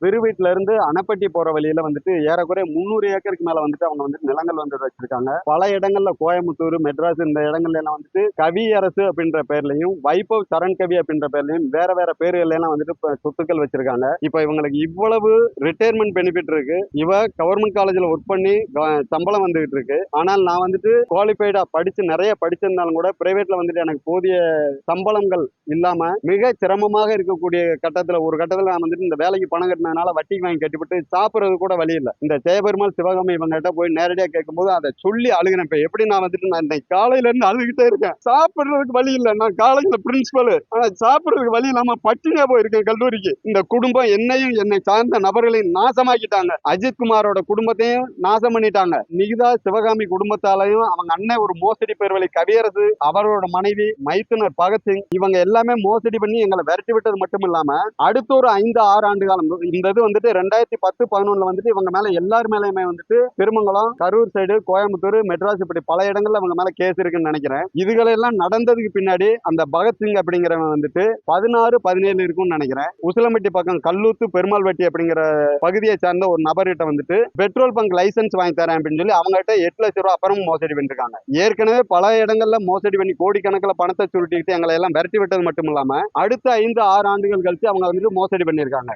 பெருவீட்டுல இருந்து அணைப்பட்டி போற வழியில வந்துட்டு ஏறக்குறைய 300 ஏக்கருக்கு மேல வந்துட்டு அவங்க வந்துட்டு நிலங்கள் வந்து வச்சிருக்காங்க. பல இடங்கள்ல கோயம்புத்தூர், மெட்ராஸ் இந்த இடங்கள்ல எல்லாம் வந்துட்டு கவி அரசு அப்படின்ற பேர்லயும், வைபவ் சரண் கவி அப்படின்ற பேர்லயும் வேற வேற பேர்கள் எல்லாம் வந்துட்டு சொத்துக்கள் வச்சிருக்காங்க. இப்ப இவங்களுக்கு இவ்வளவு ரிட்டையர்மெண்ட் பெனிஃபிட் இருக்கு. இவ கவர்மெண்ட் காலேஜ்ல ஒர்க் பண்ணி சம்பளம் வந்துகிட்டு இருக்கு. ஆனால் நான் வந்துட்டு குவாலிஃபைடா படிச்சு நிறைய படிச்சிருந்தாலும் கூட பிரைவேட்ல வந்துட்டு எனக்கு போதிய சம்பளங்கள் இல்லாம மிக சிரமமாக இருக்கக்கூடிய கட்டத்துல ஒரு கட்டத்துல நான் வந்துட்டு இந்த வேலைக்கு பணம் கட்டினதுனால வட்டிக்கு வாங்கி கட்டிவிட்டு சாப்பிடுறது கூட வழி இல்லை. இந்த ஜெயபெருமாள் சிவகாமி இவங்க கிட்ட போய் நேரடியா கேட்கும்போது அதை சொல்லி அழுகினேன். இப்ப எப்படி நான் வந்துட்டு நான் இன்னைக்கு காலையில இருந்து அழுகிட்டே இருக்கேன். சாப்பிடுறதுக்கு வழி இல்லை. நான் காலேஜ்ல பிரின்சிபல், ஆனா சாப்பிடுறதுக்கு வழி இல்லாம பட்டினியா போயிருக்கேன் கல்லூரிக்கு. இந்த குடும்பம் என்னையும் என்னை சார்ந்த நபர்களையும் நாசமாக்கிட்டாங்க. அஜித் குமாரோட குடும்பத்தையும் நாசம் பண்ணிட்டாங்க. நிகிதா சிவகாமி குடும்பத்தாலையும் அவங்க அண்ணன் ஒரு மோசடி பேர் வழி கவியரசு, அவரோட மனைவி மைத்துனர் பகத்சிங், இவங்க எல்லாமே மோசடி பண்ணி எங்களை விரட்டி விட்டது மட்டும் இல்லாம அடுத்த ஒரு 5-6 ஆண்டு காலம் இந்த இது வந்துட்டு 2010-11 வந்துட்டு இவங்க மேல எல்லார் மேலயுமே வந்துட்டு திருமங்கலம், கரூர் சைடு, கோயம்புத்தூர், மெட்ராஸ் இப்படி பல இடங்கள்ல அவங்க மேல கேஸ் இருக்குன்னு நினைக்கிறேன். இதுகளெல்லாம் நடந்ததுக்கு பின்னாடி அந்த பகத்சிங் அப்படிங்கிறவன் வந்துட்டு 16-17 இருக்கும்னு நினைக்கிறேன். உசிலம்பட்டி பக்கம் கல்லூத்து பெருமாள்வட்டி அப்படிங்கிற பகுதியை சார்ந்த ஒரு நபர்கிட்ட வந்துட்டு பெட்ரோல் பங்க் லைசன்ஸ் வாங்கி தரேன் அப்படின்னு சொல்லி அவங்க கிட்ட 8 லட்சம் ரூபாய் அப்புறம் மோசடி பண்ணிருக்காங்க. ஏற்கனவே பல இடங்கள்ல மோசடி பண்ணி கோடிக்கணக்கில் பணத்தை சுருட்டிக்கிட்டு எங்களை எல்லாம் விரட்டி விட்டது மட்டும் இல்லாம அடுத்த 5-6 ஆண்டுகள் கழிச்சு அவங்க வந்துட்டு மோசடி பண்ணிருக்காங்க.